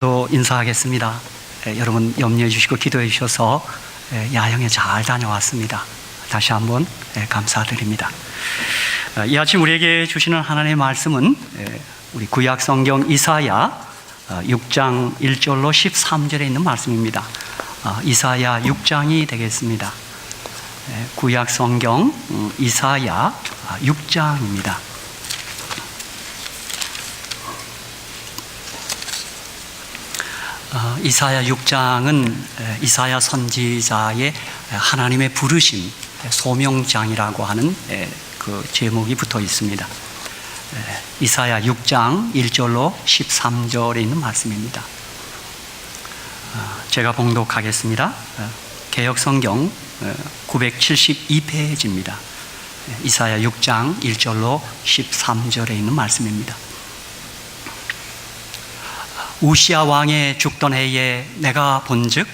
또 인사하겠습니다. 여러분 염려해 주시고 기도해 주셔서 야영에 잘 다녀왔습니다. 다시 한번 감사드립니다. 이 아침 우리에게 주시는 하나님의 말씀은 우리 구약 성경 이사야 6장 1절로 13절에 있는 말씀입니다. 이사야 6장이 되겠습니다. 구약 성경 이사야 6장입니다. 이사야 6장은 이사야 선지자의 하나님의 부르심, 소명장이라고 하는 그 제목이 붙어 있습니다. 이사야 6장 1절로 13절에 있는 말씀입니다. 제가 봉독하겠습니다. 개역성경 972페이지입니다. 이사야 6장 1절로 13절에 있는 말씀입니다. 우시야 왕의 죽던 해에 내가 본즉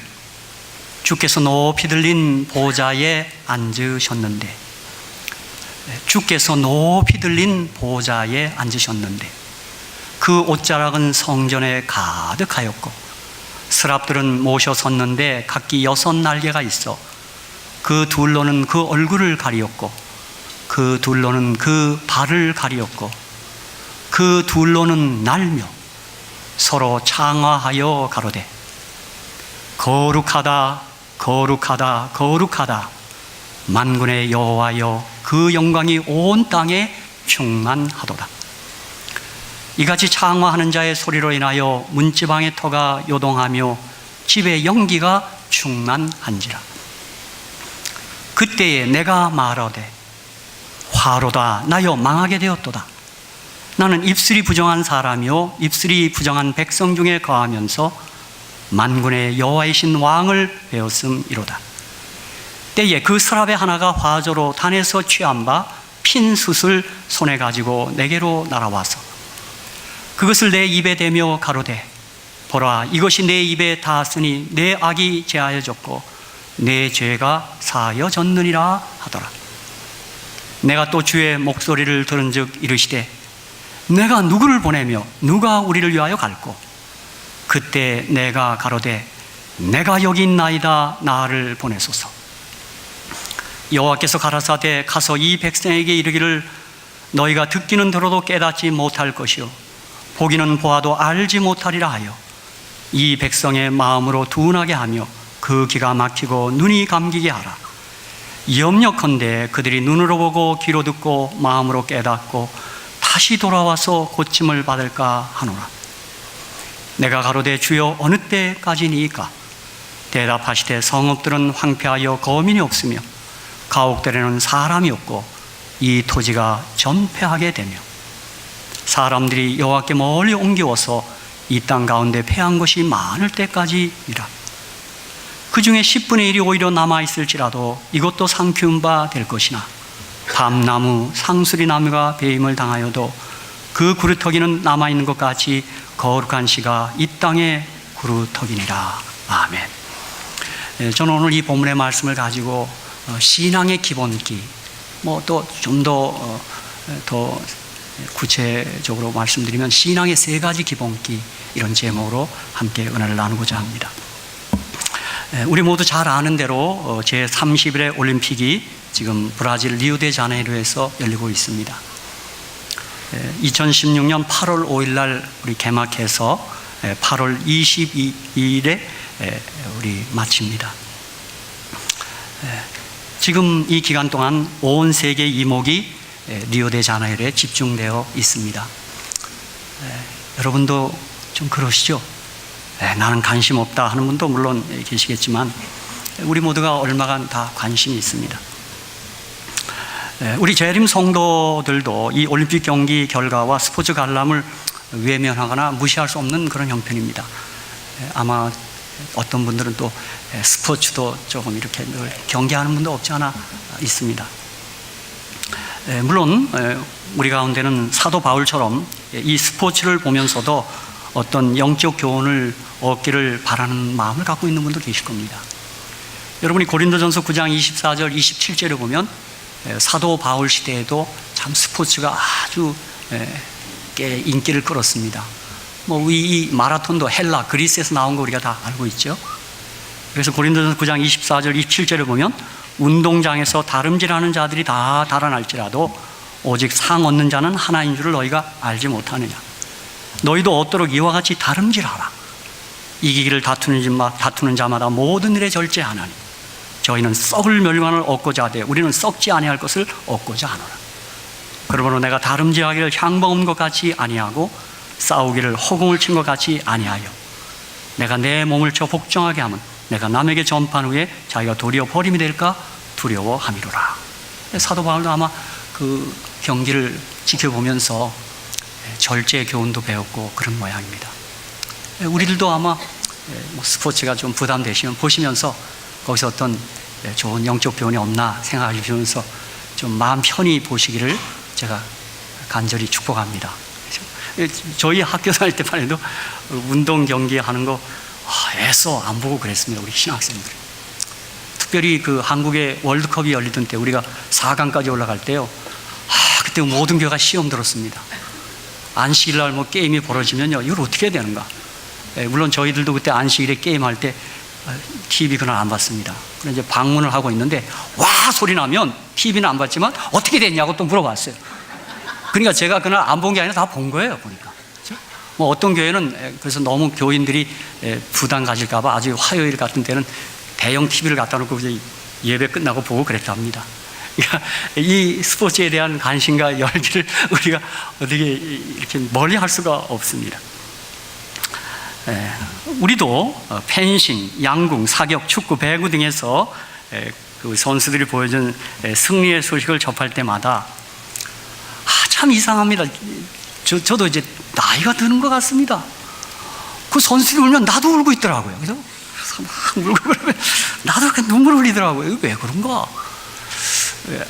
주께서 높이 들린 보좌에 앉으셨는데, 주께서 높이 들린 보좌에 앉으셨는데 그 옷자락은 성전에 가득하였고 스랍들은 모셔 섰는데 각기 6날개가 있어 그 둘로는 그 얼굴을 가리었고 그 둘로는 그 발을 가리었고 그 둘로는 날며 서로 창화하여 가로되 거룩하다 거룩하다 거룩하다 만군의 여호와여 그 영광이 온 땅에 충만하도다. 이같이 창화하는 자의 소리로 인하여 문지방의 터가 요동하며 집의 연기가 충만한지라. 그때에 내가 말하되 화로다 나여 망하게 되었도다. 나는 입술이 부정한 사람이요 입술이 부정한 백성 중에 거하면서 만군의 여호와이신 왕을 배웠음이로다. 때에 그 스랍의 하나가 화조로 단에서 취한 바 핀 숯을 손에 가지고 내게로 날아와서 그것을 내 입에 대며 가로되 보라 이것이 내 입에 닿았으니 내 악이 제하여졌고 내 죄가 사하여졌느니라 하더라. 내가 또 주의 목소리를 들은즉 이르시되 내가 누구를 보내며 누가 우리를 위하여 갈꼬? 그때 내가 가로되 내가 여기 있나이다 나를 보내소서. 여호와께서 가라사대 가서 이 백성에게 이르기를 너희가 듣기는 들어도 깨닫지 못할 것이요 보기는 보아도 알지 못하리라 하여 이 백성의 마음으로 둔하게 하며 그 귀가 막히고 눈이 감기게 하라. 염려컨대 그들이 눈으로 보고 귀로 듣고 마음으로 깨닫고 다시 돌아와서 고침을 받을까 하노라. 내가 가로되 주여 어느 때까지니이까? 대답하시되 성읍들은 황폐하여 거민이 없으며 가옥들에는 사람이 없고 이 토지가 전폐하게 되며 사람들이 여호와께 멀리 옮겨와서 이 땅 가운데 패한 것이 많을 때까지이라. 그 중에 10분의 1이 오히려 남아있을지라도 이것도 상키운 바 될 것이나 밤나무, 상수리나무가 배임을 당하여도 그 구루터기는 남아있는 것 같이 거룩한 시가 이 땅의 구루터기니라. 아멘. 저는 오늘 이 본문의 말씀을 가지고 신앙의 기본기, 또 좀 더 구체적으로 말씀드리면 신앙의 3가지 기본기, 이런 제목으로 함께 은혜를 나누고자 합니다. 우리 모두 잘 아는 대로 제31회 올림픽이 지금 브라질 리우데자네이루에서 열리고 있습니다. 2016년 8월 5일 날 우리 개막해서 8월 22일에 우리 마칩니다. 지금 이 기간 동안 온 세계 이목이 리우데자네이루에 집중되어 있습니다. 여러분도 좀 그러시죠? 나는 관심 없다 하는 분도 물론 계시겠지만 우리 모두가 얼마간 다 관심이 있습니다. 우리 재림 성도들도 이 올림픽 경기 결과와 스포츠 관람을 외면하거나 무시할 수 없는 그런 형편입니다. 아마 어떤 분들은 또 스포츠도 조금 이렇게 늘 경계하는 분도 없지 않아 있습니다. 물론 우리 가운데는 사도 바울처럼 이 스포츠를 보면서도 어떤 영적 교훈을 얻기를 바라는 마음을 갖고 있는 분도 계실 겁니다. 여러분이 고린도전서 9장 24절 27절에 보면 사도 바울 시대에도 참 스포츠가 아주 인기를 끌었습니다. 뭐 이 마라톤도 헬라, 그리스에서 나온 거 우리가 다 알고 있죠. 그래서 고린도전서 9장 24절, 27절을 보면 운동장에서 다름질하는 자들이 다 달아날지라도 오직 상 얻는 자는 하나인 줄을 너희가 알지 못하느냐. 너희도 얻도록 이와 같이 다름질하라. 이기기를 다투는 자마다 모든 일에 절제하나니 저희는 썩을 멸관을 얻고자 하되 우리는 썩지 아니할 것을 얻고자 하노라. 그러므로 내가 다름질하기를 향방없는 것 같이 아니하고 싸우기를 허공을 친 것 같이 아니하여 내가 내 몸을 쳐 복종하게 하면 내가 남에게 전판 후에 자기가 도리어 버림이 될까 두려워함이로라. 사도 바울도 아마 그 경기를 지켜보면서 절제 교훈도 배웠고 그런 모양입니다. 우리들도 아마 스포츠가 좀 부담되시면 보시면서 거기서 어떤 좋은 영적 교훈이 없나 생각하시면서 좀 마음 편히 보시기를 제가 간절히 축복합니다. 저희 학교 다닐 때만 해도 운동 경기 하는 거 애써 안 보고 그랬습니다. 우리 신학생들이. 특별히 그 한국의 월드컵이 열리던 때 우리가 4강까지 올라갈 때요, 그때 모든 교회가 시험 들었습니다. 안식일날 뭐 게임이 벌어지면요, 이걸 어떻게 해야 되는가. 물론 저희들도 그때 안식일에 게임할 때 TV 그날 안 봤습니다. 그래서 이제 방문을 하고 있는데 와 소리 나면 TV는 안 봤지만 어떻게 됐냐고 또 물어봤어요. 그러니까 제가 그날 안 본 게 아니라 다 본 거예요, 보니까. 뭐 어떤 교회는 그래서 너무 교인들이 부담 가질까봐 아주 화요일 같은 때는 대형 TV를 갖다 놓고 예배 끝나고 보고 그랬답니다. 그러니까 이 스포츠에 대한 관심과 열기를 우리가 어떻게 이렇게 멀리 할 수가 없습니다. 우리도 펜싱, 양궁, 사격, 축구, 배구 등에서 그 선수들이 보여준 승리의 소식을 접할 때마다 참 이상합니다. 저도 이제 나이가 드는 것 같습니다. 그 선수들이 울면 나도 울고 있더라고요. 그래서 막 울고 그러면 나도 이렇게 눈물 흘리더라고요. 왜 그런가?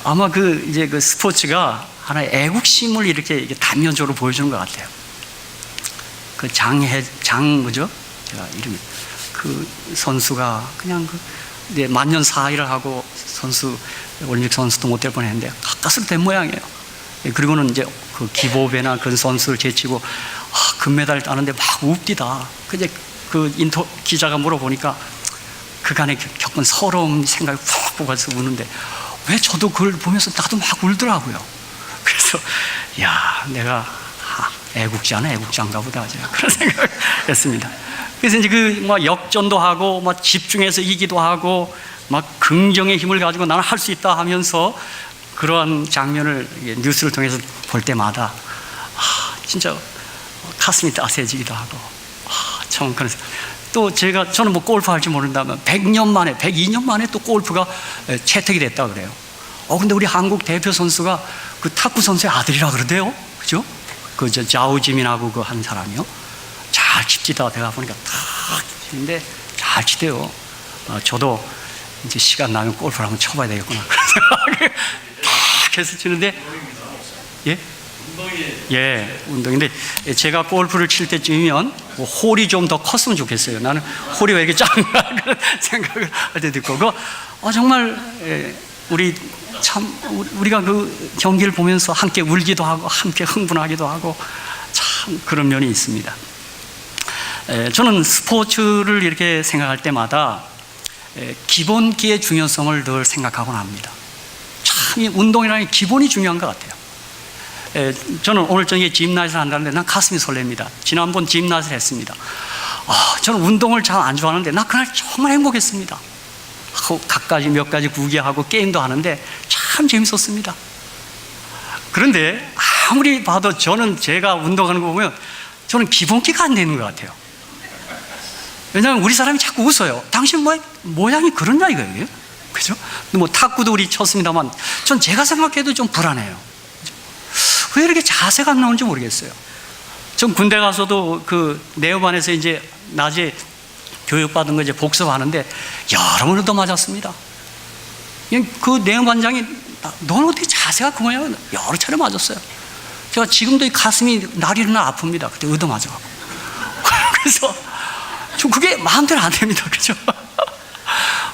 아마 이제 그 스포츠가 하나의 애국심을 이렇게 단면적으로 보여주는 것 같아요. 뭐죠? 제가 이름이. 그 선수가 그냥 만년사의를 하고 올림픽 선수도 못 될 뻔 했는데 가까스로 된 모양이에요. 그리고는 이제 그 기보배나 그런 선수를 제치고 금메달 따는데 막 웁디다. 근데 기자가 물어보니까 그간에 겪은 서러움 생각이 푹 뽑아서 우는데 왜 저도 그걸 보면서 나도 막 울더라고요. 그래서 내가 애국자는 애국자인가 보다 제가 그런 생각을 했습니다. 그래서 이제 막 역전도 하고 막 집중해서 이기도 하고 막 긍정의 힘을 가지고 나는 할 수 있다 하면서 그러한 장면을 뉴스를 통해서 볼 때마다 진짜 가슴이 따스해지기도 하고 참 그래서 또 저는 뭐 골프 할지 모른다면 100년 만에 102년 만에 또 골프가 채택이 됐다 그래요. 근데 우리 한국 대표 선수가 그 탁구 선수의 아들이라 그러대요. 그죠? 자우지민하고 그 한 사람이요. 잘 칩지다. 내가 보니까 탁 치는데 잘 치대요. 저도 이제 시간 나면 골프를 한번 쳐봐야 되겠구나. 그런 생각을 탁 해서 치는데, 운동인데 제가 골프를 칠 때쯤이면 홀이 좀 더 컸으면 좋겠어요. 나는 홀이 왜 이렇게 작나 그런 생각을 할 때도 있고, 정말 우리가 그 경기를 보면서 함께 울기도 하고 함께 흥분하기도 하고 참 그런 면이 있습니다. 저는 스포츠를 이렇게 생각할 때마다 기본기의 중요성을 늘 생각하곤 합니다. 참 이 운동이라는 기본이 중요한 것 같아요. 저는 오늘 저녁에 짐나잇을 한다는데 난 가슴이 설렙니다. 지난번 짐나잇을 했습니다. 저는 운동을 잘 안 좋아하는데 나 그날 정말 행복했습니다. 몇 가지 구기하고 게임도 하는데 참 재밌었습니다. 그런데 아무리 봐도 제가 운동하는 거 보면 저는 기본기가 안 되는 것 같아요. 왜냐하면 우리 사람이 자꾸 웃어요. 당신 모양이 그렇냐 이거예요. 그죠? 뭐 탁구도 우리 쳤습니다만 전 제가 생각해도 좀 불안해요. 왜 이렇게 자세가 안 나오는지 모르겠어요. 전 군대 가서도 그 내후반에서 이제 낮에 교육받은 거 이제 복습하는데 여러 번 얻어맞았습니다. 그 내후반장이 넌 어떻게 자세가 그 모양이야? 여러 차례 맞았어요. 제가 지금도 이 가슴이 날이나 아픕니다. 그때 얻어맞아가고. 그래서 좀 그게 마음대로 안 됩니다. 그죠?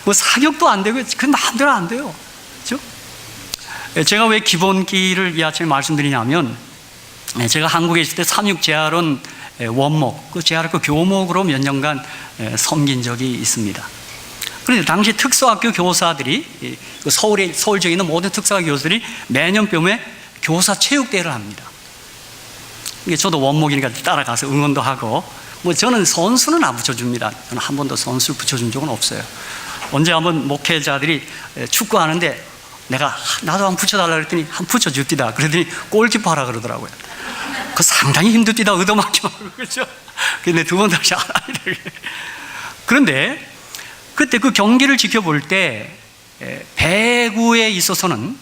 뭐 사격도 안 되고 그 마음대로 안 돼요. 그죠? 제가 왜 기본기를 이 아침에 말씀드리냐면 제가 한국에 있을 때 삼육제할원 원목, 그 재활학교 교목으로 몇 년간 섬긴 적이 있습니다. 그런데 당시 특수학교 교사들이, 서울 지역에 있는 모든 특수학교 교사들이 매년 봄에 교사 체육대회를 합니다. 저도 원목이니까 따라가서 응원도 하고, 저는 선수는 안 붙여줍니다. 저는 한 번도 선수를 붙여준 적은 없어요. 언제 한번 목회자들이 축구하는데 나도 한번 붙여달라 그랬더니 한번 붙여줍디다. 그러더니 골키퍼 하라 그러더라고요. 그 상당히 힘듭디다. 얻어맞기 말고, 그렇죠? 근데 두 번 다시 안 하더라고요. 그런데 그때 그 경기를 지켜볼 때 배구에 있어서는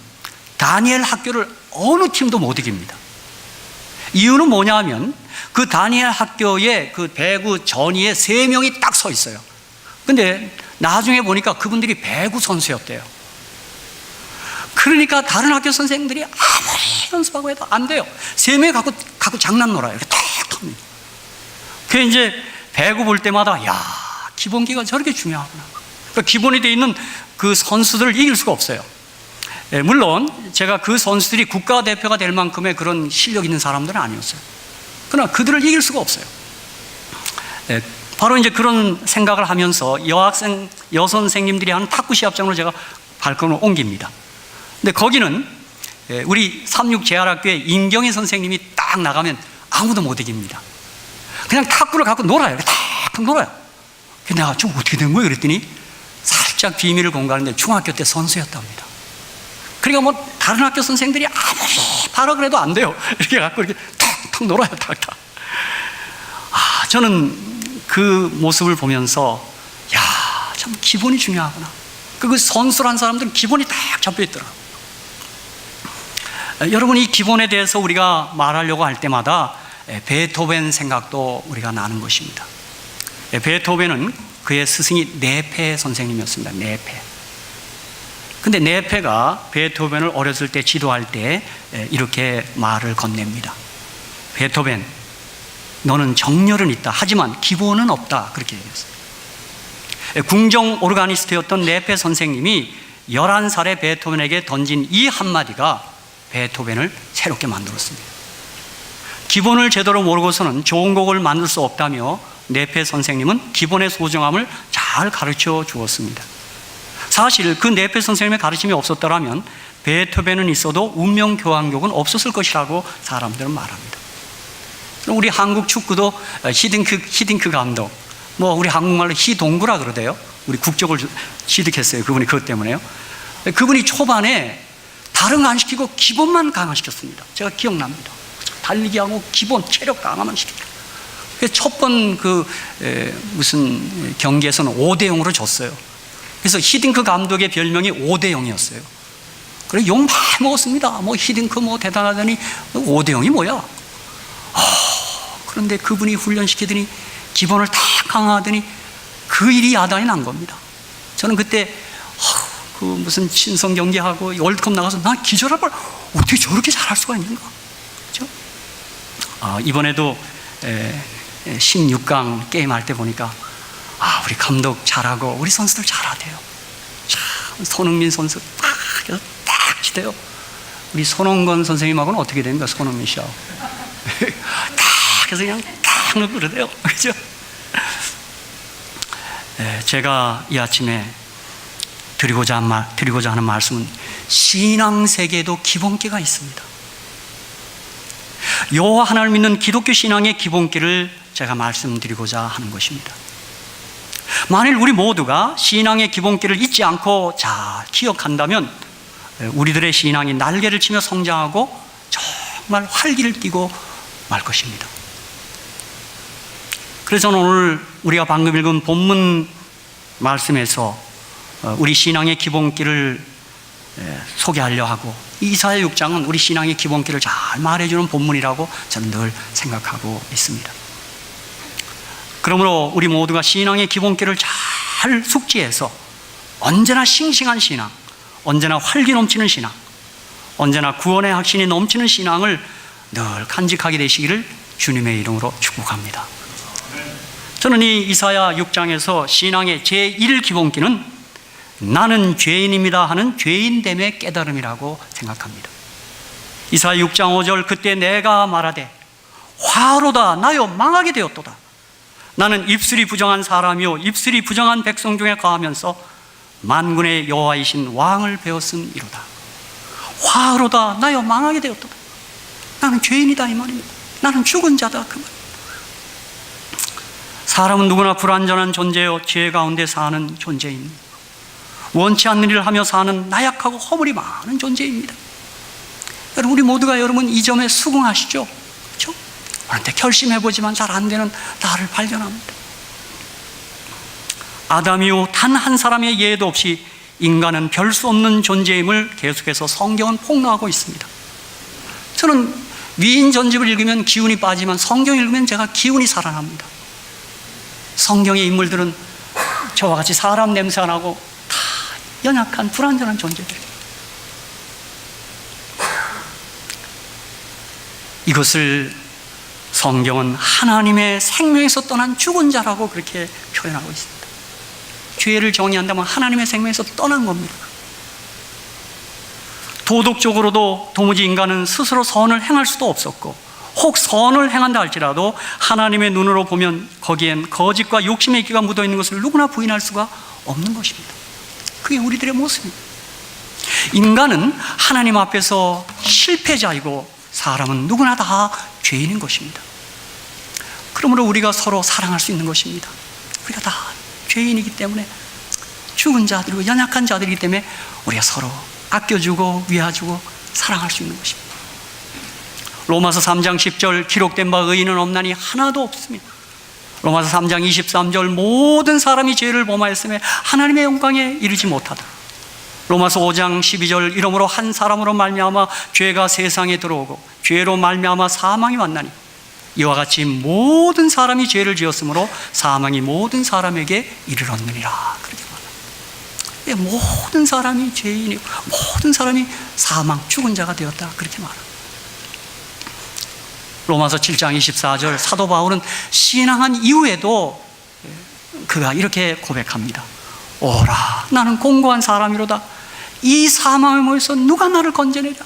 다니엘 학교를 어느 팀도 못 이깁니다. 이유는 뭐냐 하면 그 다니엘 학교의 그 배구 전위에 3명이 딱 서 있어요. 근데 나중에 보니까 그분들이 배구 선수였대요. 그러니까 다른 학교 선생님들이 아무리 연습하고 해도 안 돼요. 3명이 갖고 장난 놀아요. 이렇게 탁탁. 그 이제 배구 볼 때마다 기본기가 저렇게 중요하구나. 그러니까 기본이 돼 있는 그 선수들을 이길 수가 없어요. 물론 제가 그 선수들이 국가대표가 될 만큼의 그런 실력 있는 사람들은 아니었어요. 그러나 그들을 이길 수가 없어요. 바로 이제 그런 생각을 하면서 여선생님들이 하는 탁구 시합장으로 제가 발걸음을 옮깁니다. 근데 거기는 우리 36 재활학교의 임경희 선생님이 딱 나가면 아무도 못 이깁니다. 그냥 탁구를 갖고 놀아요. 탁탁 놀아요. 내가 좀 어떻게 된 거예요? 그랬더니 살짝 비밀을 공개하는데 중학교 때 선수였답니다. 그러니까 다른 학교 선생들이 아무리 바라 그래도 안 돼요. 이렇게 갖고 이렇게 탁탁 놀아요. 탁탁. 저는 그 모습을 보면서 참 기본이 중요하구나. 그 선수란 사람들은 기본이 딱 잡혀 있더라고요. 여러분, 이 기본에 대해서 우리가 말하려고 할 때마다 베토벤 생각도 우리가 나는 것입니다. 베토벤은 그의 스승이 네페 선생님이었습니다. 네페. 근데 네페가 베토벤을 어렸을 때 지도할 때 이렇게 말을 건넵니다. 베토벤, 너는 정열은 있다. 하지만 기본은 없다. 그렇게 얘기했어요. 궁정 오르가니스트였던 네페 선생님이 11살에 베토벤에게 던진 이 한마디가 베토벤을 새롭게 만들었습니다. 기본을 제대로 모르고서는 좋은 곡을 만들 수 없다며 네페 선생님은 기본의 소중함을 잘 가르쳐 주었습니다. 사실 그 네페 선생님의 가르침이 없었더라면 베토벤은 있어도 운명교환곡은 없었을 것이라고 사람들은 말합니다. 우리 한국 축구도 히딩크 감독, 우리 한국말로 히동구라 그러대요. 우리 국적을 취득했어요. 그분이 그것 때문에요. 그분이 초반에 다른 거 안 시키고 기본만 강화시켰습니다. 제가 기억납니다. 달리기하고 기본 체력 강화만 시켰어요. 첫 번 무슨 경기에서는 5대0으로 졌어요. 그래서 히딩크 감독의 별명이 5대0이었어요. 그래 욕 많이 먹었습니다. 히딩크 대단하더니 5대0이 뭐야? 그런데 그분이 훈련시키더니 기본을 다 강화하더니 그 일이 야단이 난 겁니다. 저는 그때 그 무슨 친선 경기하고 월드컵 나가서 난 기절할 걸 어떻게 저렇게 잘할 수가 있는가? 그렇죠? 이번에도 16강 게임 할 때 보니까 우리 감독 잘하고 우리 선수들 잘하대요. 참 손흥민 선수 딱 치대요. 우리 손흥건 선생님하고는 어떻게 됩니까? 손흥민 씨하고 딱 해서 그냥 딱 넣고 그러대요. 그렇죠? 제가 이 아침에 드리고자 하는 말씀은 신앙 세계에도 기본기가 있습니다. 여호와 하나님을 믿는 기독교 신앙의 기본기를 제가 말씀드리고자 하는 것입니다. 만일 우리 모두가 신앙의 기본기를 잊지 않고 잘 기억한다면 우리들의 신앙이 날개를 치며 성장하고 정말 활기를 띠고 말 것입니다. 그래서 오늘 우리가 방금 읽은 본문 말씀에서 우리 신앙의 기본기를 소개하려 하고, 이사야 6장은 우리 신앙의 기본기를 잘 말해주는 본문이라고 저는 늘 생각하고 있습니다. 그러므로 우리 모두가 신앙의 기본기를 잘 숙지해서 언제나 싱싱한 신앙, 언제나 활기 넘치는 신앙, 언제나 구원의 확신이 넘치는 신앙을 늘 간직하게 되시기를 주님의 이름으로 축복합니다. 저는 이 이사야 6장에서 신앙의 제1기본기는 나는 죄인입니다 하는 죄인됨의 깨달음이라고 생각합니다. 이사야 6장 5절, 그때 내가 말하되 화로다 나여 망하게 되었도다. 나는 입술이 부정한 사람이요 입술이 부정한 백성 중에 거하면서 만군의 여호와이신 왕을 배웠음이로다. 화로다 나여 망하게 되었도다. 나는 죄인이다 이 말입니다. 나는 죽은 자다 그 말. 사람은 누구나 불완전한 존재요 죄 가운데 사는 존재입니다. 원치 않는 일을 하며 사는 나약하고 허물이 많은 존재입니다. 여러분, 우리 모두가 여러분 이 점에 수긍하시죠? 그렇죠? 그런데 결심해보지만 잘 안 되는 나를 발견합니다. 아담이요 단 한 사람의 예도 없이 인간은 별 수 없는 존재임을 계속해서 성경은 폭로하고 있습니다. 저는 위인 전집을 읽으면 기운이 빠지만 성경 읽으면 제가 기운이 살아납니다. 성경의 인물들은 저와 같이 사람 냄새가 나고 다 연약한 불완전한 존재들이에요. 이것을 성경은 하나님의 생명에서 떠난 죽은 자라고 그렇게 표현하고 있습니다. 죄를 정의한다면 하나님의 생명에서 떠난 겁니다. 도덕적으로도 도무지 인간은 스스로 선을 행할 수도 없었고, 혹 선을 행한다 할지라도 하나님의 눈으로 보면 거기엔 거짓과 욕심의 기가 묻어 있는 것을 누구나 부인할 수가 없는 것입니다. 그게 우리들의 모습입니다. 인간은 하나님 앞에서 실패자이고 사람은 누구나 다 죄인인 것입니다. 그러므로 우리가 서로 사랑할 수 있는 것입니다. 우리가 다 죄인이기 때문에, 죽은 자들이고 연약한 자들이기 때문에 우리가 서로 아껴주고 위하주고 사랑할 수 있는 것입니다. 로마서 3장 10절 기록된 바 의인은 없나니 하나도 없습니다. 로마서 3장 23절 모든 사람이 죄를 범하였으며 하나님의 영광에 이르지 못하다. 로마서 5장 12절 이러므로 한 사람으로 말미암아 죄가 세상에 들어오고 죄로 말미암아 사망이 왔나니 이와 같이 모든 사람이 죄를 지었으므로 사망이 모든 사람에게 이르렀느니라. 그렇게 말합니다. 모든 사람이 죄인이고 모든 사람이 사망, 죽은 자가 되었다. 그렇게 말합니다. 로마서 7장 24절 사도 바울은 신앙한 이후에도 그가 이렇게 고백합니다. 오라 나는 공고한 사람이로다. 이 사망의 모에서 누가 나를 건져내랴.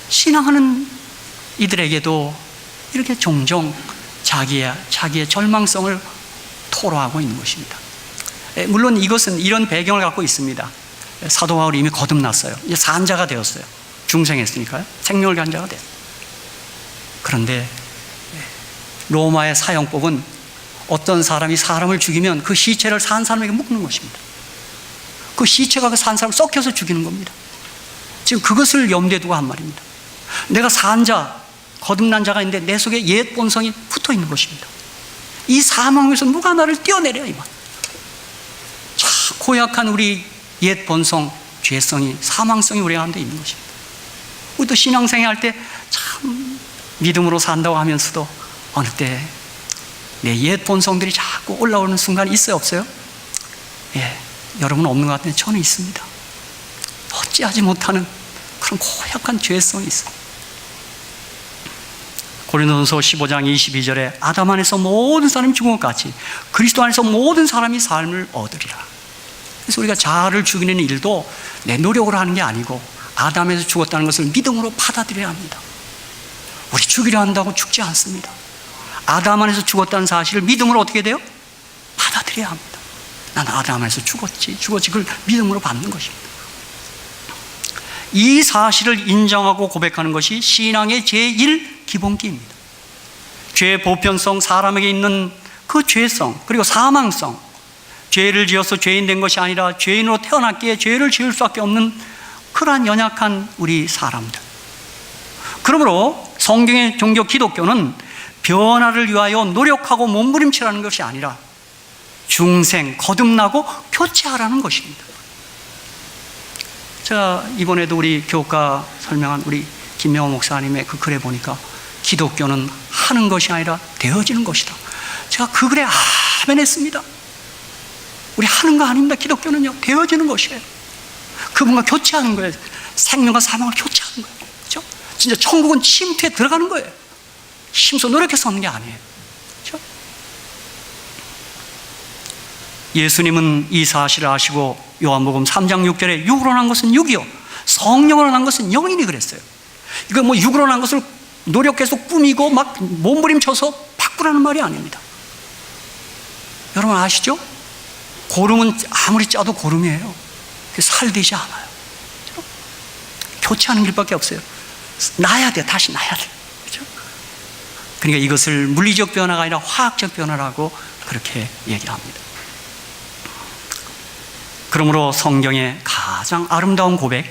신앙하는 이들에게도 이렇게 종종 자기의 절망성을 토로하고 있는 것입니다. 물론 이것은 이런 배경을 갖고 있습니다. 사도 바울이 이미 거듭났어요. 이제 산자가 되었어요. 중생했으니까요. 생명을 간 자가 됐어요. 그런데 로마의 사형법은 어떤 사람이 사람을 죽이면 그 시체를 산 사람에게 묻는 것입니다. 그 시체가 그 산 사람을 썩혀서 죽이는 겁니다. 지금 그것을 염두에 두고 한 말입니다. 내가 산 자, 거듭난 자가 있는데 내 속에 옛 본성이 붙어 있는 것입니다. 이 사망에서 누가 나를 떼어내려 이 말. 참 고약한 우리 옛 본성, 죄성이, 사망성이 우리 가운데 있는 것입니다. 우리도 신앙생활 할 때 참 믿음으로 산다고 하면서도 어느 때 내 옛 본성들이 자꾸 올라오는 순간이 있어요, 없어요? 예, 여러분은 없는 것 같은데 저는 있습니다. 어찌하지 못하는 그런 고약한 죄성이 있어요. 고린도전서 15장 22절에 아담 안에서 모든 사람이 죽은 것 같이 그리스도 안에서 모든 사람이 삶을 얻으리라. 그래서 우리가 자아를 죽이는 일도 내 노력으로 하는 게 아니고 아담에서 죽었다는 것을 믿음으로 받아들여야 합니다. 우리 죽이려 한다고 죽지 않습니다. 아담 안에서 죽었다는 사실을 믿음으로 어떻게 돼요? 받아들여야 합니다. 나는 아담 안에서 죽었지 그걸 믿음으로 받는 것입니다. 이 사실을 인정하고 고백하는 것이 신앙의 제1 기본기입니다. 죄의 보편성, 사람에게 있는 그 죄성, 그리고 사망성, 죄를 지어서 죄인 된 것이 아니라 죄인으로 태어났기에 죄를 지을 수밖에 없는 그러한 연약한 우리 사람들. 그러므로 성경의 종교 기독교는 변화를 위하여 노력하고 몸부림치라는 것이 아니라 중생, 거듭나고 교체하라는 것입니다. 제가 이번에도 우리 교과 설명한 우리 김명호 목사님의 그 글에 보니까 기독교는 하는 것이 아니라 되어지는 것이다. 제가 그 글에 아멘 했습니다. 우리 하는 거 아닙니다. 기독교는요, 되어지는 것이에요. 그분과 교체하는 거예요. 생명과 사망을 교체하는 거예요. 그렇죠? 진짜 천국은 침투에 들어가는 거예요. 힘써 노력해서 하는 게 아니에요. 그렇죠? 예수님은 이 사실을 아시고 요한복음 3장 6절에 육으로 난 것은 육이요 성령으로 난 것은 영이니 그랬어요. 이거 뭐 육으로 난 것을 노력해서 꾸미고 막 몸부림쳐서 바꾸라는 말이 아닙니다. 여러분 아시죠? 고름은 아무리 짜도 고름이에요. 살되지 않아요. 교체하는 길밖에 없어요. 놔야 돼. 다시 놔야 돼. 그렇죠? 그러니까 이것을 물리적 변화가 아니라 화학적 변화라고 그렇게 얘기합니다. 그러므로 성경의 가장 아름다운 고백,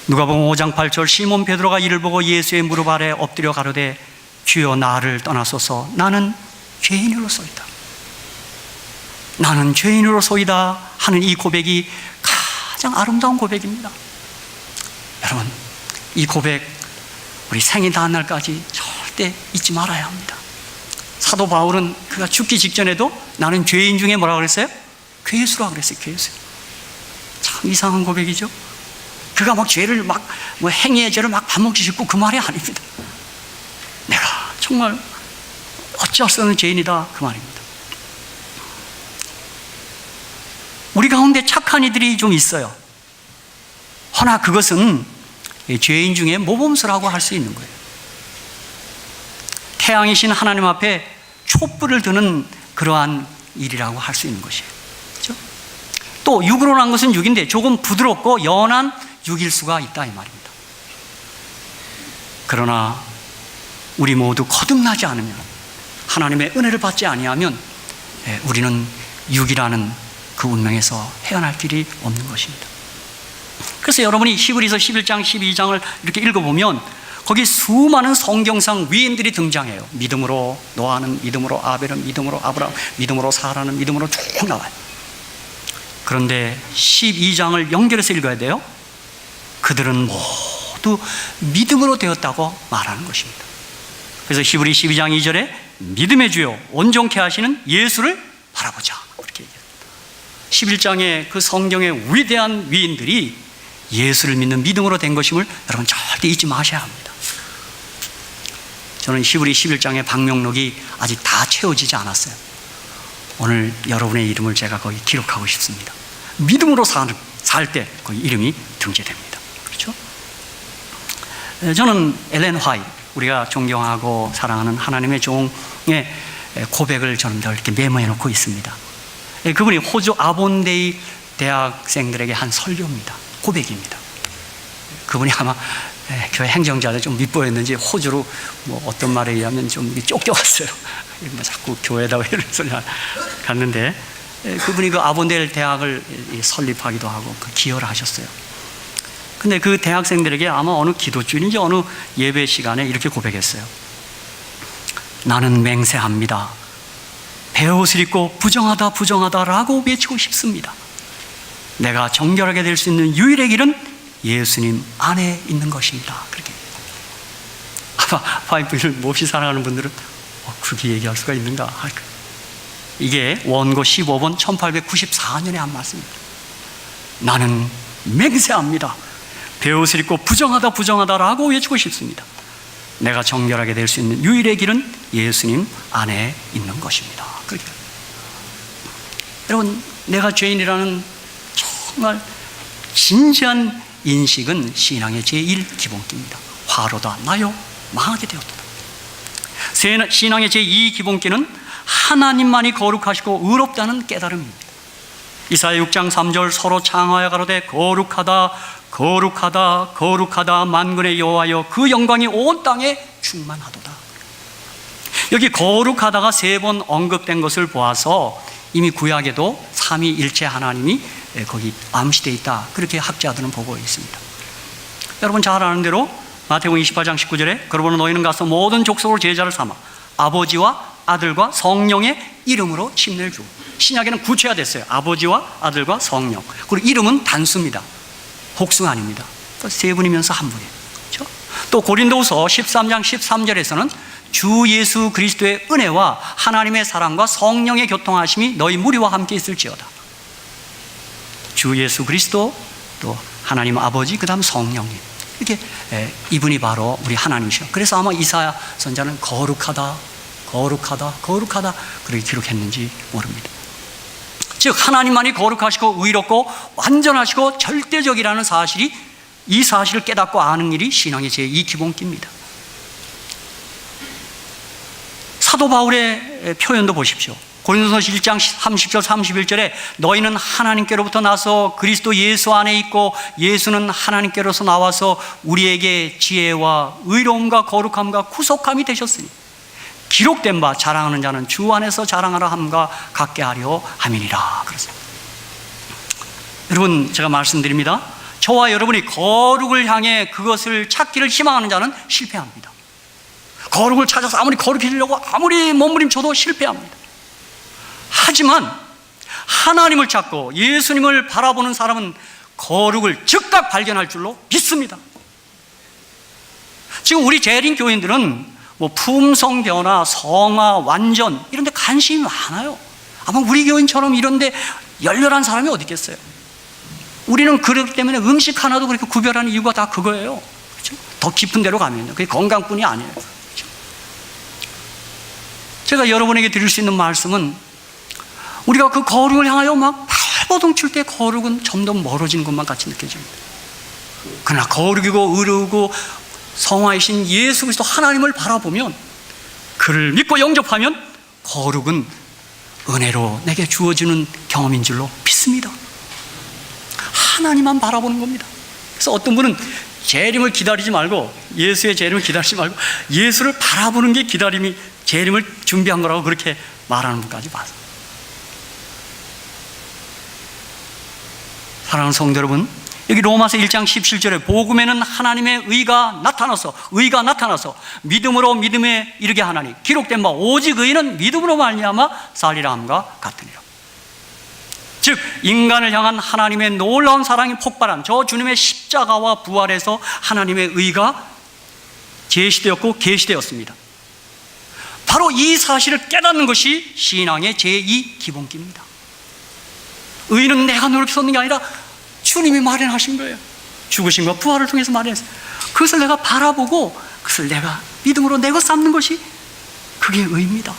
누가복음 5장 8절, 시몬 베드로가 이를 보고 예수의 무릎 아래 엎드려 가로되 주여 나를 떠나소서 나는 죄인으로소이다. 나는 죄인으로소이다 하는 이 고백이 가장 아름다운 고백입니다. 여러분, 이 고백 우리 생이 닿은 날까지 절대 잊지 말아야 합니다. 사도 바울은 그가 죽기 직전에도 나는 죄인 중에 뭐라고 그랬어요? 괴수라고 그랬어요. 괴수. 참 이상한 고백이죠. 그가 막 죄를 막 행위의 죄를 막 밥먹기 싶고 그 말이 아닙니다. 내가 정말 어찌할 수 없는 죄인이다 그 말입니다. 우리 가운데 착한 이들이 좀 있어요. 허나 그것은 죄인 중에 모범수라고 할 수 있는 거예요. 태양이신 하나님 앞에 촛불을 드는 그러한 일이라고 할 수 있는 것이에요. 그렇죠? 또 육으로 난 것은 육인데 조금 부드럽고 연한 육일 수가 있다 이 말입니다. 그러나 우리 모두 거듭나지 않으면, 하나님의 은혜를 받지 아니하면 우리는 육이라는 그 운명에서 헤어날 길이 없는 것입니다. 그래서 여러분이 히브리서 11장 12장을 이렇게 읽어보면 거기 수많은 성경상 위인들이 등장해요. 믿음으로 노아는, 믿음으로 아벨은, 믿음으로 아브라함, 믿음으로 사라는, 믿음으로 쭉 나와요. 그런데 12장을 연결해서 읽어야 돼요. 그들은 모두 믿음으로 되었다고 말하는 것입니다. 그래서 히브리 12장 2절에 믿음의 주요 온전케 하시는 예수를 바라보자 그렇게 얘기합니다. 11장의 그 성경의 위대한 위인들이 예수를 믿는 믿음으로 된 것임을 여러분 절대 잊지 마셔야 합니다. 저는 히브리 11장의 방명록이 아직 다 채워지지 않았어요. 오늘 여러분의 이름을 제가 거기 기록하고 싶습니다. 믿음으로 살 때 거기 이름이 등재됩니다. 그렇죠? 저는 엘렌 화이트, 우리가 존경하고 사랑하는 하나님의 종의 고백을 저는 늘 이렇게 메모해 놓고 있습니다. 그분이 호주 아본데이 대학생들에게 한 설교입니다. 고백입니다. 그분이 아마 교회 행정자들 좀 밉보였는지 호주로 어떤 말에 의하면 좀 쫓겨왔어요. 자꾸 교회에다가 이런 소리 갔는데, 그분이 그 아본데이 대학을 설립하기도 하고 그 기여를 하셨어요. 근데 그 대학생들에게 아마 어느 기도주일인지 어느 예배 시간에 이렇게 고백했어요. 나는 맹세합니다. 베옷을 입고 부정하다라고 외치고 싶습니다. 내가 정결하게 될 수 있는 유일의 길은 예수님 안에 있는 것입니다. 그렇게. 아마 파이프를 몹시 사랑하는 분들은 그렇게 얘기할 수가 있는가? 이게 원고 15번 1894년에 한 말씀입니다. 나는 맹세합니다. 베옷을 입고 부정하다라고 외치고 싶습니다. 내가 정결하게 될 수 있는 유일의 길은 예수님 안에 있는 것입니다. 그렇게. 여러분, 내가 죄인이라는 정말 진지한 인식은 신앙의 제1기본기입니다. 화로다 나요 망하게 되었다. 신앙의 제2기본기는 하나님만이 거룩하시고 의롭다는 깨달음입니다. 이사야 6장 3절 서로 창하여 가로되 거룩하다 만군의 여호와여 그 영광이 온 땅에 충만하도다. 여기 거룩하다가 3번 언급된 것을 보아서 이미 구약에도 삼위일체 하나님이 거기 암시되어 있다, 그렇게 학자들은 보고 있습니다. 여러분 잘 아는 대로 마태복음 28장 19절에 그러므로 너희는 가서 모든 족속으로 제자를 삼아 아버지와 아들과 성령의 이름으로 침례를 주고, 신약에는 구체화됐어요. 아버지와 아들과 성령. 그리고 이름은 단수입니다. 복수가 아닙니다. 세 분이면서 한 분이에요. 그렇죠? 또 고린도후서 13장 13절에서는 주 예수 그리스도의 은혜와 하나님의 사랑과 성령의 교통하심이 너희 무리와 함께 있을지어다. 주 예수 그리스도, 또 하나님 아버지, 그 다음 성령님, 이렇게 이분이 바로 우리 하나님이시죠. 그래서 아마 이사야 선자는 거룩하다 그렇게 기록했는지 모릅니다. 즉 하나님만이 거룩하시고 의롭고 완전하시고 절대적이라는 사실이, 이 사실을 깨닫고 아는 일이 신앙의 제2기본기입니다. 사도 바울의 표현도 보십시오. 고린도서 1장 30절 31절에 너희는 하나님께로부터 나서 그리스도 예수 안에 있고 예수는 하나님께로서 나와서 우리에게 지혜와 의로움과 거룩함과 구속함이 되셨으니 기록된 바 자랑하는 자는 주 안에서 자랑하라 함과 같게 하려 함이니라. 그렇습니다. 여러분, 제가 말씀드립니다. 저와 여러분이 거룩을 향해 그것을 찾기를 희망하는 자는 실패합니다. 거룩을 찾아서 아무리 거룩해지려고 아무리 몸부림쳐도 실패합니다. 하지만 하나님을 찾고 예수님을 바라보는 사람은 거룩을 즉각 발견할 줄로 믿습니다. 지금 우리 재림 교인들은 뭐 품성 변화, 성화, 완전 이런 데 관심이 많아요. 아마 우리 교인처럼 이런 데 열렬한 사람이 어디 있겠어요? 우리는 그렇기 때문에 음식 하나도 그렇게 구별하는 이유가 다 그거예요. 그렇죠? 더 깊은 데로 가면요. 그게 건강뿐이 아니에요. 그렇죠? 제가 여러분에게 드릴 수 있는 말씀은 우리가 그 거룩을 향하여 막 발버둥 칠 때 거룩은 점점 멀어지는 것만 같이 느껴집니다. 그러나 거룩이고 의로우고 성화이신 예수 그리스도 하나님을 바라보면, 그를 믿고 영접하면 거룩은 은혜로 내게 주어지는 경험인 줄로 믿습니다. 하나님만 바라보는 겁니다. 그래서 어떤 분은 재림을 기다리지 말고, 예수의 재림을 기다리지 말고 예수를 바라보는 게 기다림이 재림을 준비한 거라고 그렇게 말하는 분까지 봤어요. 사랑하는 성도 여러분, 여기 로마서 1장 17절에 복음에는 하나님의 의가 나타나서 믿음으로 믿음에 이르게 하나니 기록된 바 오직 의인은 믿음으로 말미암아 살리라 함과 같으니라. 즉 인간을 향한 하나님의 놀라운 사랑이 폭발한 저 주님의 십자가와 부활에서 하나님의 의가 제시되었고 계시되었습니다. 바로 이 사실을 깨닫는 것이 신앙의 제2 기본기입니다. 의는 내가 노력해서 얻는 게 아니라 주님이 마련하신 거예요. 죽으심과 부활을 통해서 마련했어요. 그것을 내가 바라보고 그것을 내가 믿음으로 내가 쌓는 것이 그게 의입니다.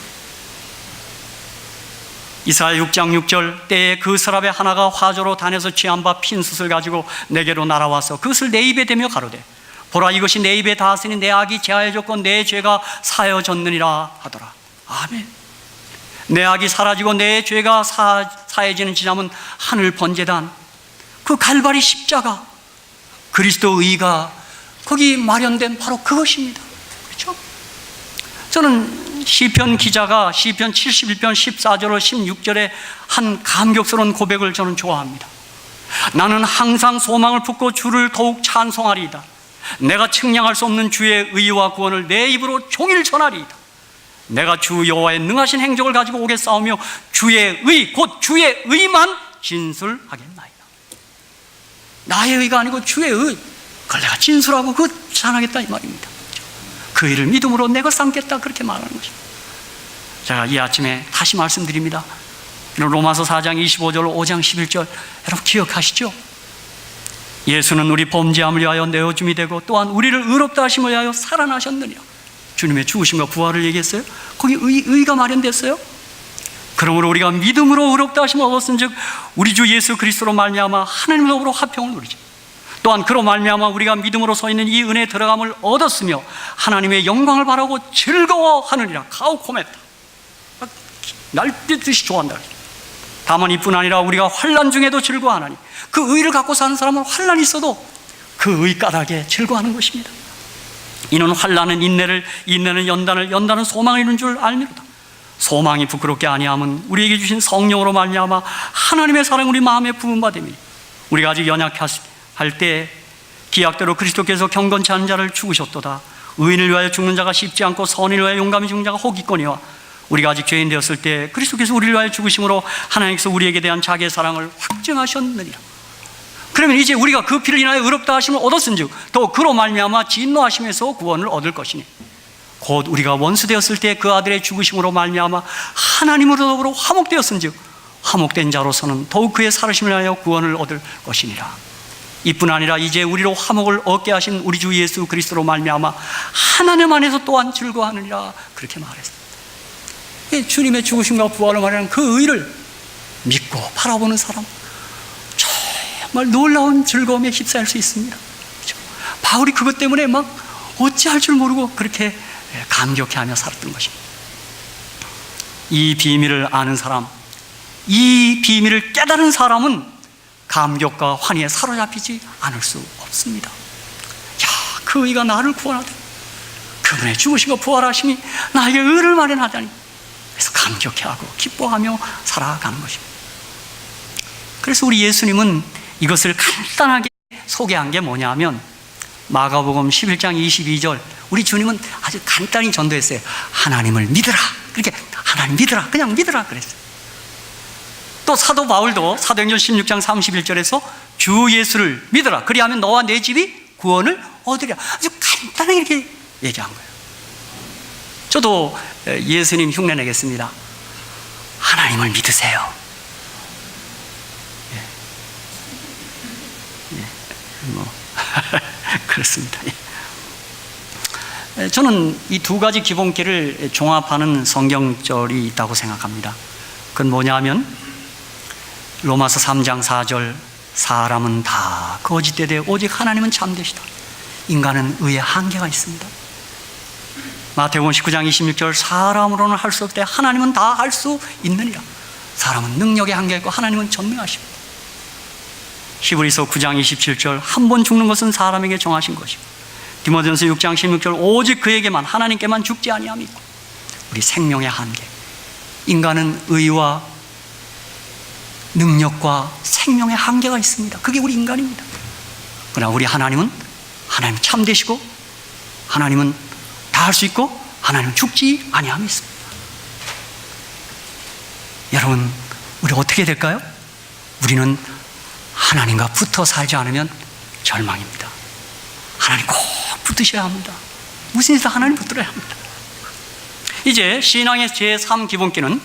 이사야 6장 6절 때에 그 서랍의 하나가 화조로 단에서 취한 바 핀 숯을 가지고 내게로 날아와서 그것을 내 입에 대며 가로되 보라 이것이 내 입에 닿았으니 내 악이 제하여졌고 내 죄가 사여졌느니라 하더라. 아멘. 내 악이 사라지고 내 죄가 사해지는 지점은 하늘 번제단, 그 갈바리 십자가, 그리스도 의가 거기 마련된 바로 그것입니다. 그렇죠? 저는 시편 기자가 시편 71편 14절로 16절에 한 감격스러운 고백을 저는 좋아합니다. 나는 항상 소망을 품고 주를 더욱 찬송하리이다. 내가 측량할 수 없는 주의 의와 구원을 내 입으로 종일 전하리이다. 내가 주 여호와의 능하신 행적을 가지고 오겠사오며 주의 의 곧 주의 의만 진술하겠나이다. 나의 의가 아니고 주의 의, 그걸 내가 진술하고 그 전하겠다 이 말입니다. 그 일을 믿음으로 내가 삼겠다 그렇게 말하는 것입니다. 제가 이 아침에 다시 말씀드립니다. 로마서 4장 25절 5장 11절 여러분 기억하시죠? 예수는 우리 범죄함을 위하여 내어줌이 되고 또한 우리를 의롭다 하심을 위하여 살아나셨느니라. 주님의 죽으심과 부활을 얘기했어요. 거기 의가 마련됐어요. 그러므로 우리가 믿음으로 의롭다 하심을 얻었은즉 우리 주 예수 그리스도로 말미암아 하나님으로 화평을 누리죠. 또한 그로 말미암아 우리가 믿음으로 서 있는 이 은혜에 들어감을 얻었으며 하나님의 영광을 바라고 즐거워하느니라. 가오코메타, 날뛰듯이 좋아한다. 다만 이뿐 아니라 우리가 환난 중에도 즐거워하나니 그 의를 갖고 사는 사람은 환난이 있어도 그 의 까닭에 즐거워하는 것입니다. 이는 환난은 인내를, 인내는 연단을, 연단은 소망을 이루는 줄 알미로다. 소망이 부끄럽게 아니함은 우리에게 주신 성령으로 말미암아 하나님의 사랑 우리 마음에 부은 바 됨이니 우리가 아직 연약할 때 기약대로 그리스도께서 경건치 않은 자를 죽으셨도다. 의인을 위하여 죽는 자가 쉽지 않고 선인을 위하여 용감히 죽는 자가 혹 있거니와 우리가 아직 죄인 되었을 때 그리스도께서 우리를 위하여 죽으심으로 하나님께서 우리에게 대한 자기의 사랑을 확증하셨느니라. 그러면 이제 우리가 그 피를 인하여 의롭다 하심을 얻었은즉 또 그로 말미암아 진노하심에서 구원을 얻을 것이니 곧 우리가 원수 되었을 때 그 아들의 죽으심으로 말미암아 하나님으로 더불어 화목되었은즉 화목된 자로서는 더욱 그의 살으심을 하여 구원을 얻을 것이니라. 이뿐 아니라 이제 우리로 화목을 얻게 하신 우리 주 예수 그리스도로 말미암아 하나님 안에서 또한 즐거워하느니라. 그렇게 말했습니다. 주님의 죽으심과 부활을 말하는 그 의를 믿고 바라보는 사람 정말 놀라운 즐거움에 휩싸일 수 있습니다. 그렇죠? 바울이 그것 때문에 막 어찌할 줄 모르고 그렇게 감격해하며 살았던 것입니다. 이 비밀을 아는 사람, 이 비밀을 깨달은 사람은 감격과 환희에 사로잡히지 않을 수 없습니다. 야, 그 의가 나를 구원하되 그분의 죽으시고 부활하심이 나에게 의를 마련하다니. 그래서 감격해하고 기뻐하며 살아가는 것입니다. 그래서 우리 예수님은 이것을 간단하게 소개한 게 뭐냐면 마가복음 11장 22절, 우리 주님은 아주 간단히 전도했어요. 하나님을 믿으라. 그렇게 하나님 믿으라, 그냥 믿으라 그랬어요. 또 사도 바울도 사도행전 16장 31절에서 주 예수를 믿으라, 그리하면 너와 내 집이 구원을 얻으리라. 아주 간단하게 이렇게 얘기한 거예요. 저도 예수님 흉내 내겠습니다. 하나님을 믿으세요. 그렇습니다. 저는 이 두 가지 기본기를 종합하는 성경절이 있다고 생각합니다. 그건 뭐냐면 로마서 3장 4절, 사람은 다 거짓되되 오직 하나님은 참되시다. 인간은 의에 한계가 있습니다. 마태복음 19장 26절, 사람으로는 할 수 없되 하나님은 다 할 수 있느니라. 사람은 능력의 한계가 있고 하나님은 전능하십니다. 히브리서 9장 27절, 한 번 죽는 것은 사람에게 정하신 것이고, 디모데전서 6장 16절, 오직 그에게만 하나님께만 죽지 아니함이 있고. 우리 생명의 한계, 인간은 의와 능력과 생명의 한계가 있습니다. 그게 우리 인간입니다. 그러나 우리 하나님은 하나님 참되시고 하나님은 다 할 수 있고 하나님은 죽지 아니함이 있습니다. 여러분, 우리 어떻게 될까요? 우리는 하나님과 붙어 살지 않으면 절망입니다. 하나님 꼭 붙으셔야 합니다. 무슨 일도 하나님 붙들어야 합니다. 이제 신앙의 제3 기본기는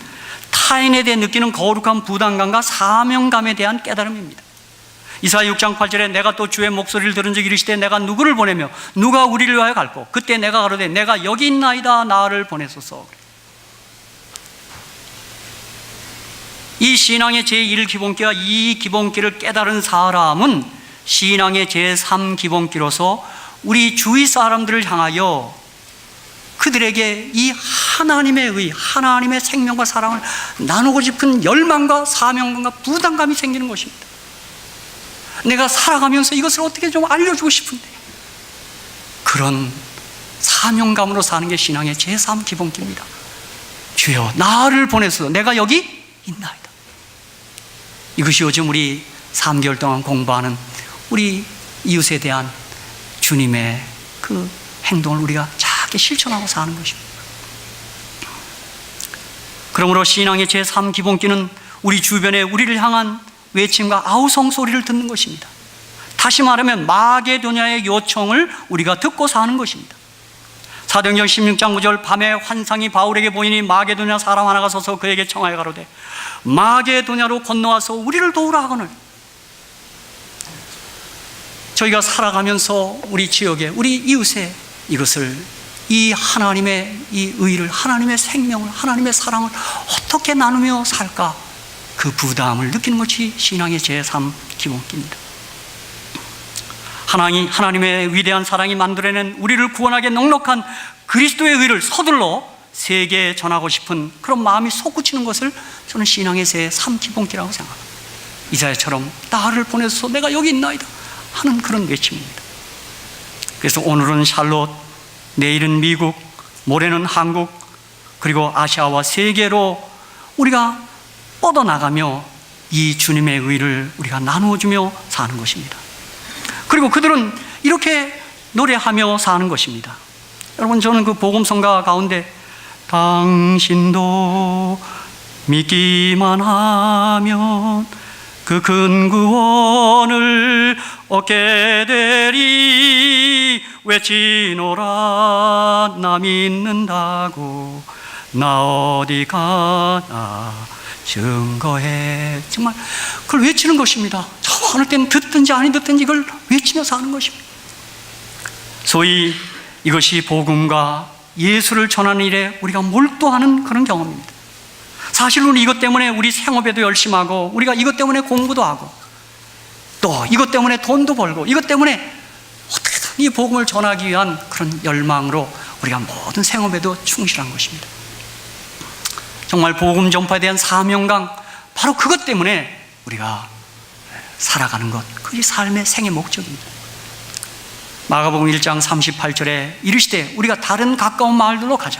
타인에 대해 느끼는 거룩한 부담감과 사명감에 대한 깨달음입니다. 이사야 6장 8절에 내가 또 주의 목소리를 들은 적 이르시되 내가 누구를 보내며 누가 우리를 위하여 갈고 그때 내가 가로되 내가 여기 있나이다 나를 보내소서. 이 신앙의 제1기본기와 이 기본기를 깨달은 사람은 신앙의 제3기본기로서 우리 주위 사람들을 향하여 그들에게 이 하나님의 의, 하나님의 생명과 사랑을 나누고 싶은 열망과 사명감과 부담감이 생기는 것입니다. 내가 살아가면서 이것을 어떻게 좀 알려주고 싶은데, 그런 사명감으로 사는 게 신앙의 제3기본기입니다. 주여 나를 보내소서, 내가 여기 있나이다. 이것이 요즘 우리 3개월 동안 공부하는 우리 이웃에 대한 주님의 그 행동을 우리가 작게 실천하고 사는 것입니다. 그러므로 신앙의 제3기본기는 우리 주변에 우리를 향한 외침과 아우성 소리를 듣는 것입니다. 다시 말하면 마게도냐의 요청을 우리가 듣고 사는 것입니다. 사도행전 16장 9절, 밤에 환상이 바울에게 보이니 마게도냐 사람 하나가 서서 그에게 청하여 가로되 마게도냐로 건너와서 우리를 도우라 하거늘. 저희가 살아가면서 우리 지역에, 우리 이웃에 이것을, 이 하나님의 이 의를, 하나님의 생명을, 하나님의 사랑을 어떻게 나누며 살까, 그 부담을 느끼는 것이 신앙의 제3기본기입니다. 하나님의 위대한 사랑이 만들어낸 우리를 구원하게 넉넉한 그리스도의 의를 서둘러 세계에 전하고 싶은 그런 마음이 솟구치는 것을 저는 신앙의 제3기본기라고 생각합니다. 이사야처럼 나를 보내서 내가 여기 있나이다 하는 그런 외침입니다. 그래서 오늘은 샬롯, 내일은 미국, 모레는 한국, 그리고 아시아와 세계로 우리가 뻗어나가며 이 주님의 의를 우리가 나누어주며 사는 것입니다. 그리고 그들은 이렇게 노래하며 사는 것입니다. 여러분, 저는 그 복음성가 가운데 당신도 믿기만 하면 그 큰 구원을 얻게 되리 외치노라 나 믿는다고 나 어디 가나 증거해. 정말 그걸 외치는 것입니다. 어느 때는 듣든지 아니 듣든지 이걸 외치며 사는 것입니다. 소위 이것이 복음과 예수를 전하는 일에 우리가 몰두하는 그런 경험입니다. 사실 우리 이것 때문에 우리 생업에도 열심히 하고, 우리가 이것 때문에 공부도 하고, 또 이것 때문에 돈도 벌고, 이것 때문에 어떻게든 이 복음을 전하기 위한 그런 열망으로 우리가 모든 생업에도 충실한 것입니다. 정말 복음 전파에 대한 사명감, 바로 그것 때문에 우리가 살아가는 것, 그게 삶의 생의 목적입니다. 마가복음 1장 38절에 이르시되 우리가 다른 가까운 마을들로 가자.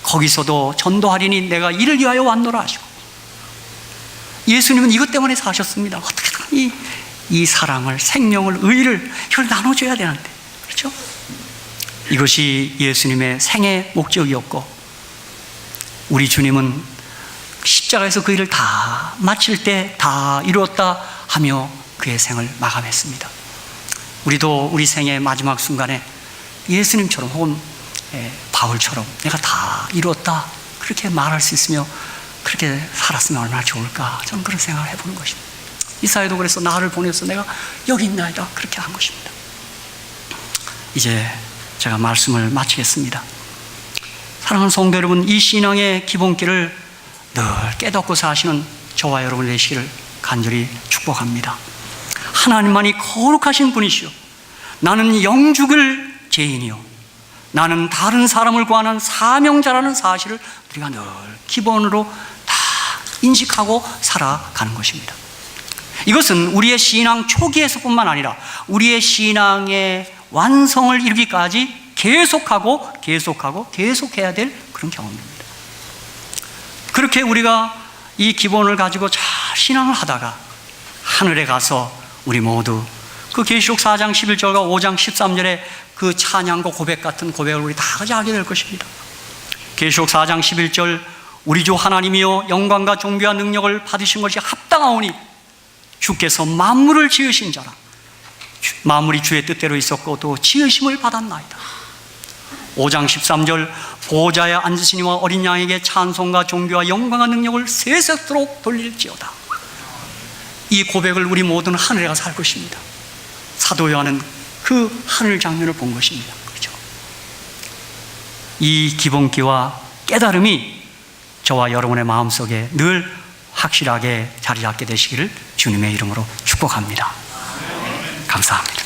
거기서도 전도하리니 내가 이를 위하여 왔노라 하시고, 예수님은 이것 때문에 사셨습니다. 어떻게든 이 사랑을, 생명을, 의를 이걸 나눠줘야 되는데, 그렇죠? 이것이 예수님의 생의 목적이었고, 우리 주님은 십자가에서 그 일을 다 마칠 때 다 이루었다 하며 그의 생을 마감했습니다. 우리도 우리 생의 마지막 순간에 예수님처럼 혹은 바울처럼 내가 다 이루었다 그렇게 말할 수 있으며 그렇게 살았으면 얼마나 좋을까, 저는 그런 생각을 해보는 것입니다. 이사야도 그래서 나를 보내서 내가 여기 있나이다 그렇게 한 것입니다. 이제 제가 말씀을 마치겠습니다. 사랑하는 성도 여러분, 이 신앙의 기본기를 늘 깨닫고 사시는 저와 여러분 되시기를 간절히 축복합니다. 하나님만이 거룩하신 분이시오, 나는 영죽을 죄인이요, 나는 다른 사람을 구하는 사명자라는 사실을 우리가 늘 기본으로 다 인식하고 살아가는 것입니다. 이것은 우리의 신앙 초기에서뿐만 아니라 우리의 신앙의 완성을 이루기까지 계속해야 될 그런 경험입니다. 그렇게 우리가 이 기본을 가지고 잘 신앙을 하다가 하늘에 가서 우리 모두 그 계시록 4장 11절과 5장 13절에 그 찬양과 고백 같은 고백을 우리 다 같이 하게 될 것입니다. 계시록 4장 11절, 우리 주 하나님이여 영광과 존귀와 능력을 받으신 것이 합당하오니 주께서 만물을 지으신 자라. 만물이 주의 뜻대로 있었고 또 지으심을 받았나이다. 5장 13절, 보호자에 앉으시니와 어린 양에게 찬송과 존귀와 영광과 능력을 세세토록 돌릴지어다. 이 고백을 우리 모두는 하늘에 가서 할 것입니다. 사도 요한은 그 하늘 장면을 본 것입니다. 그렇죠? 이 기본기와 깨달음이 저와 여러분의 마음속에 늘 확실하게 자리 잡게 되시기를 주님의 이름으로 축복합니다. 감사합니다.